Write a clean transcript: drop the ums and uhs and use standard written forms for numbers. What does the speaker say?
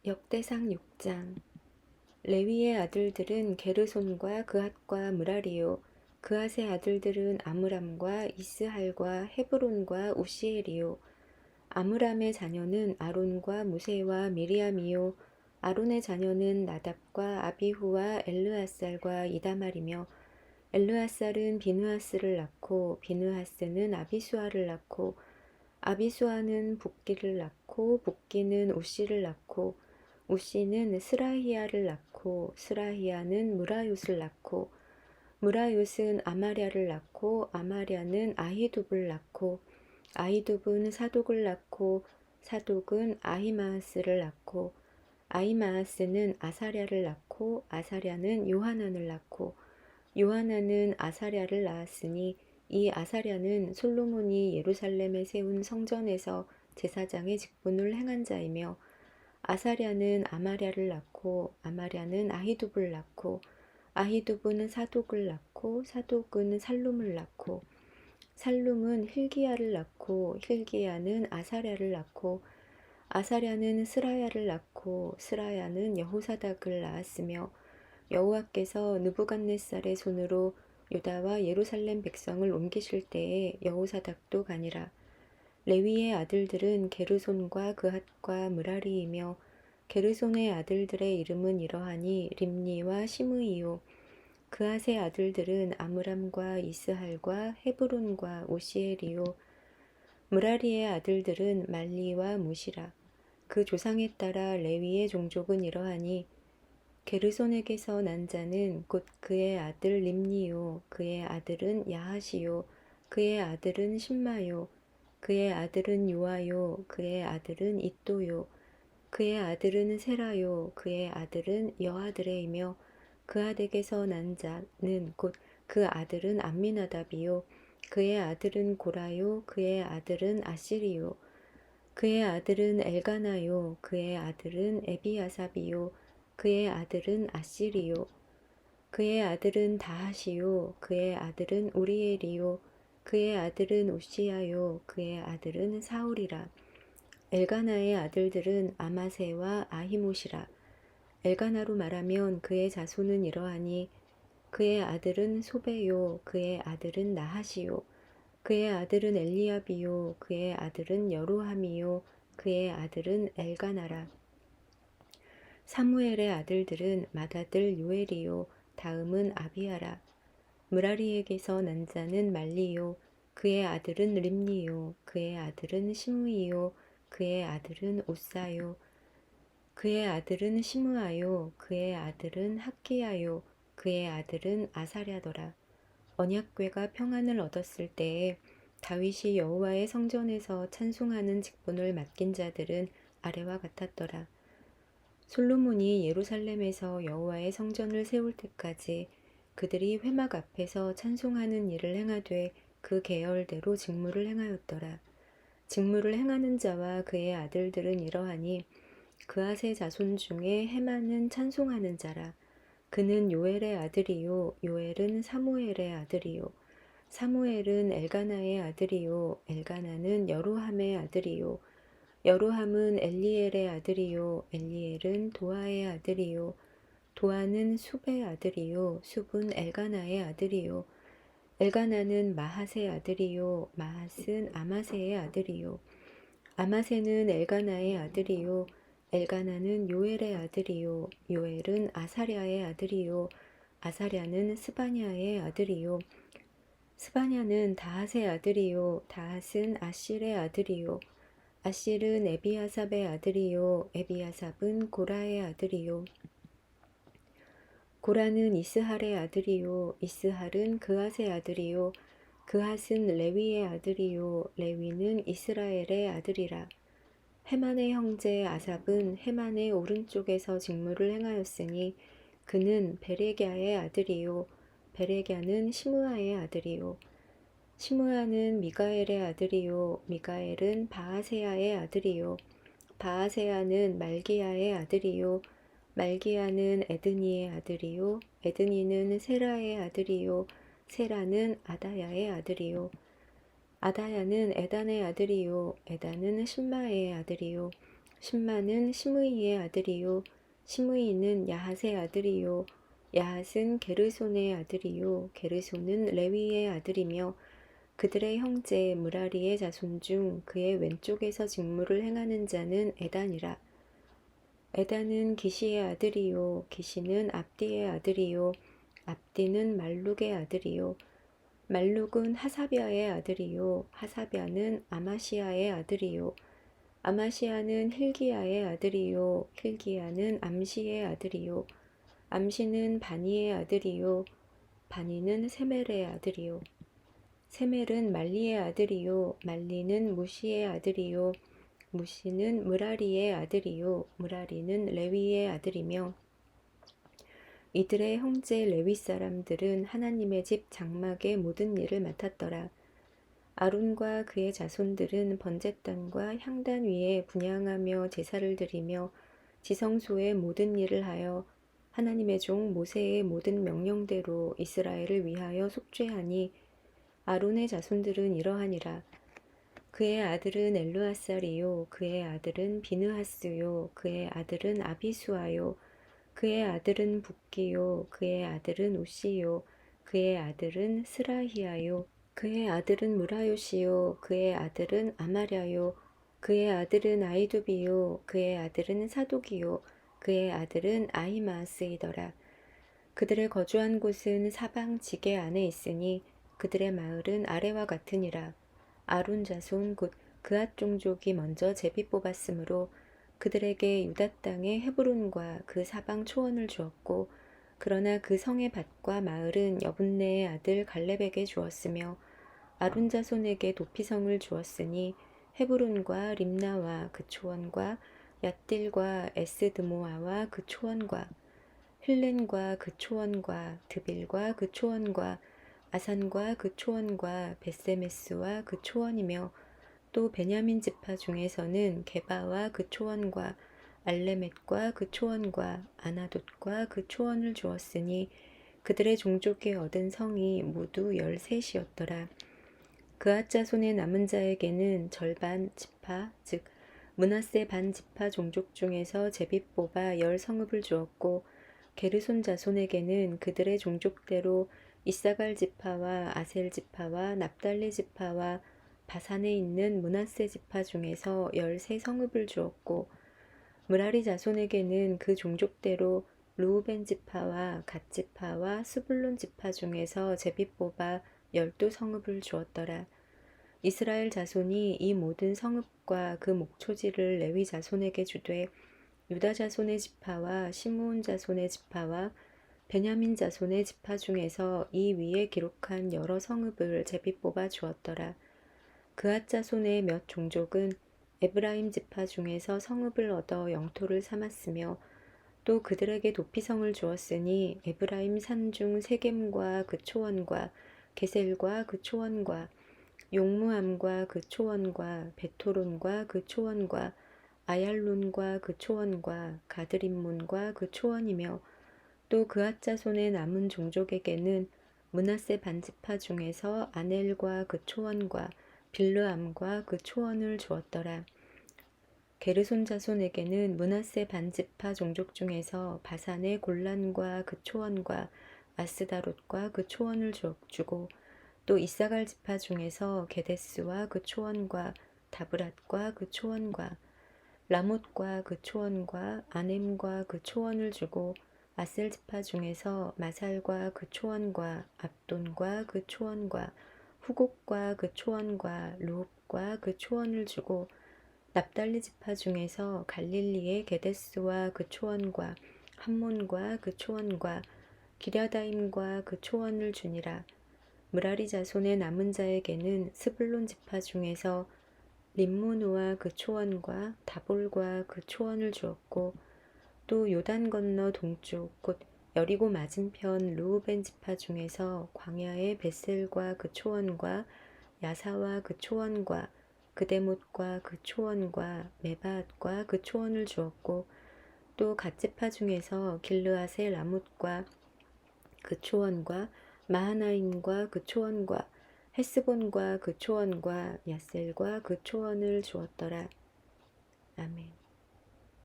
역대상 6장. 레위의 아들들은 게르손과 그핫과 므라리요. 그핫의 아들들은 아므람과 이스할과 헤브론과 우시엘이요. 아므람의 자녀는 아론과 무세와 미리암이요. 아론의 자녀는 나답과 아비후와 엘르아살과 이다말이며 엘르아살은 비느하스를 낳고 비느하스는 아비수아를 낳고 아비수아는 붓기를 낳고 붓기는 우시를 낳고 우시는 스라히야를 낳고 스라히야는 무라요스를 낳고 무라요스는 아마랴를 낳고 아마랴는 아히둡을 낳고 아히둡은 사독을 낳고 사독은 아히마아스를 낳고 아히마아스는 아사랴를 낳고 아사랴는 요하난을 낳고 요하난은 아사랴를 낳았으니 이 아사랴는 솔로몬이 예루살렘에 세운 성전에서 제사장의 직분을 행한 자이며 아사랴는 아마랴를 낳고 아마랴는 아히둡을 낳고 아히둡은 사독을 낳고 사독은 살룸을 낳고 살룸은 hil기야를 낳고 hil기야는 아사랴를 낳고 아사랴는 스라야를 낳고 스라야는 여호사닥을 낳았으며 여호와께서 느부갓네살의 손으로 유다와 예루살렘 백성을 옮기실 때에 여호사닥도 가니라. 레위의 아들들은 게르손과 그핫과 므라리이며 게르손의 아들들의 이름은 이러하니 림니와 시므이요. 그핫의 아들들은 아므람과 이스할과 헤브론과 오시엘이요. 므라리의 아들들은 말리와 무시라. 그 조상에 따라 레위의 종족은 이러하니 게르손에게서 난 자는 곧 그의 아들 림니요. 그의 아들은 야하시요. 그의 아들은 신마요. 그의 아들은 요아요. 그의 아들은 잇도요. 그의 아들은 세라요. 그의 아들은 여아드레이며 그아덱에서 난 자는 곧 그 아들은 암미나답이요. 그의 아들은 고라요. 그의 아들은 아시리요. 그의 아들은 엘가나요. 그의 아들은 에비아삽이요. 그의 아들은 아시리요. 그의 아들은 다하시요. 그의 아들은 우리엘이요. 그의 아들은 우시야요. 그의 아들은 사울이라. 엘가나의 아들들은 아마세와 아히못이라. 엘가나로 말하면 그의 자손은 이러하니 그의 아들은 소베요. 그의 아들은 나하시요. 그의 아들은 엘리압이요. 그의 아들은 여로함이요. 그의 아들은 엘가나라. 사무엘의 아들들은 맏아들 요엘이요. 다음은 아비아라. 므라리에게서 난 자는 말리요. 그의 아들은 림니요. 그의 아들은 시므이요. 그의 아들은 오사요. 그의 아들은 시므아요. 그의 아들은 학기야요. 그의 아들은 아사랴더라. 언약궤가 평안을 얻었을 때에 다윗이 여호와의 성전에서 찬송하는 직분을 맡긴 자들은 아래와 같았더라. 솔로몬이 예루살렘에서 여호와의 성전을 세울 때까지 그들이 회막 앞에서 찬송하는 일을 행하되 그 계열대로 직무를 행하였더라. 직무를 행하는 자와 그의 아들들은 이러하니 그앗의 자손 중에 헤만은 찬송하는 자라. 그는 요엘의 아들이요. 요엘은 사무엘의 아들이요. 사무엘은 엘가나의 아들이요. 엘가나는 여로함의 아들이요. 여로함은 엘리엘의 아들이요. 엘리엘은 도아의 아들이요. 도아는 숲의 아들이요. 숲은 엘가나의 아들이요. 엘가나는 마핫의 아들이요. 마핫은 아마세의 아들이요. 아마세는 엘가나의 아들이요. 엘가나는 요엘의 아들이요. 요엘은 아사랴의 아들이요. 아사랴는 스바냐의 아들이요. 스바냐는 다핫의 아들이요. 다핫은 아실의 아들이요. 아실은 에비아삽의 아들이요. 에비아삽은 고라의 아들이요. 고라는 이스할의 아들이요. 이스할은 그핫의 아들이요. 그핫은 레위의 아들이요. 레위는 이스라엘의 아들이라. 헤만의 형제 아삽은 헤만의 오른쪽에서 직무를 행하였으니 그는 베레갸의 아들이요. 베레갸는 시므아의 아들이요. 시므아는 미가엘의 아들이요. 미가엘은 바아세야의 아들이요. 바아세야는 말기야의 아들이요. 말기야는 에드니의 아들이요. 에드니는 세라의 아들이요. 세라는 아다야의 아들이요. 아다야는 에단의 아들이요. 에단은 신마의 아들이요. 신마는 시므이의 아들이요 시므이는 야핫의 아들이요 야핫은 게르손의 아들이요 게르손은 레위의 아들이며 그들의 형제 무라리의 자손 중 그의 왼쪽에서 직무를 행하는 자는 에단이라. 에단은 기시의 아들이요 기시는 압디의 아들이요 압디는 말룩의 아들이요 말룩은 하사비아의 아들이요 하사비아는 아마시아의 아들이요 아마시아는 힐기야의 아들이요 힐기야는 암시의 아들이요 암시는 바니의 아들이요 바니는 세멜의 아들이요 세멜은 말리의 아들이요 말리는 무시의 아들이요 무시는 무라리의 아들이요 무라리는 레위의 아들이며 이들의 형제 레위 사람들은 하나님의 집 장막의 모든 일을 맡았더라. 아론과 그의 자손들은 번제단과 향단 위에 분향하며 제사를 드리며 지성소의 모든 일을 하여 하나님의 종 모세의 모든 명령대로 이스라엘을 위하여 속죄하니 아론의 자손들은 이러하니라. 그의 아들은 엘르아살이요 그의 아들은 비느하스요 그의 아들은 아비수아요 그의 아들은 붓기요 그의 아들은 우시요 그의 아들은 스라히아요 그의 아들은 무라요시요 그의 아들은 아마랴요 그의 아들은 아이두비요 그의 아들은 사독이요 그의 아들은 아히마스이더라. 그들의 거주한 곳은 사방 지게 안에 있으니 그들의 마을은 아래와 같으니라. 아론 자손 곧 그앗 종족이 먼저 제비 뽑았으므로 그들에게 유다 땅의 헤브론과 그 사방 초원을 주었고 그러나 그 성의 밭과 마을은 여분네의 아들 갈렙에게 주었으며 아론 자손에게 도피성을 주었으니 헤브론과 림나와 그 초원과 얏딜과 에스드모아와 그 초원과 힐렌과 그 초원과 드빌과 그 초원과 아산과 그 초원과 벳세메스와 그 초원이며 또 베냐민 지파 중에서는 게바와 그 초원과 알레멧과 그 초원과 아나돗과 그 초원을 주었으니 그들의 종족이 얻은 성이 모두 13이었더라. 그앗 자손의 남은 자에게는 절반 지파 즉 므낫세 반 지파 종족 중에서 제비 뽑아 10성읍을 주었고 게르손 자손에게는 그들의 종족대로 이사갈 지파와 아셀 지파와 납달리 지파와 바산에 있는 므낫세 지파 중에서 13성읍을 주었고 무라리 자손에게는 그 종족대로 루우벤 지파와 갓 지파와 스불론 지파 중에서 제비 뽑아 12성읍을 주었더라. 이스라엘 자손이 이 모든 성읍과 그 목초지를 레위 자손에게 주되 유다 자손의 지파와 시므온 자손의 지파와 베냐민 자손의 지파 중에서 이 위에 기록한 여러 성읍을 제비 뽑아 주었더라. 그앗 자손의 몇 종족은 에브라임 지파 중에서 성읍을 얻어 영토를 삼았으며 또 그들에게 도피성을 주었으니 에브라임 산중 세겜과 그 초원과 게셀과 그 초원과 용무암과 그 초원과 베토론과 그 초원과 아얄론과 그 초원과 가드림몬과 그 초원이며 또 그앗 자손의 남은 종족에게는 므낫세 반지파 중에서 아넬과 그 초원과 빌르암과 그 초원을 주었더라. 게르손 자손에게는 므낫세 반지파 종족 중에서 바산의 골란과 그 초원과 아스다롯과 그 초원을 주고 또 이사갈 지파 중에서 게데스와 그 초원과 다브랏과 그 초원과 라못과 그 초원과 아넴과 그 초원을 주고 아셀 지파 중에서 마살과 그 초원과 압돈과 그 초원과 후곡과 그 초원과 루옵과 그 초원을 주고 납달리 지파 중에서 갈릴리의 게데스와 그 초원과 함몬과 그 초원과 기랴다임과 그 초원을 주니라. 무라리 자손의 남은 자에게는 스불론 지파 중에서 림모노와 그 초원과 다볼과 그 초원을 주었고 또 요단 건너 동쪽 곧 여리고 맞은편 르우벤 지파 중에서 광야의 벳셀과 그 초원과 야사와 그 초원과 그데못과 그 초원과 메바앗과 그 초원을 주었고 또 갓 지파 중에서 길르앗의 라못과 그 초원과 마하나임과 그 초원과 헤스본과 그 초원과 야셀과 그 초원을 주었더라. 아멘.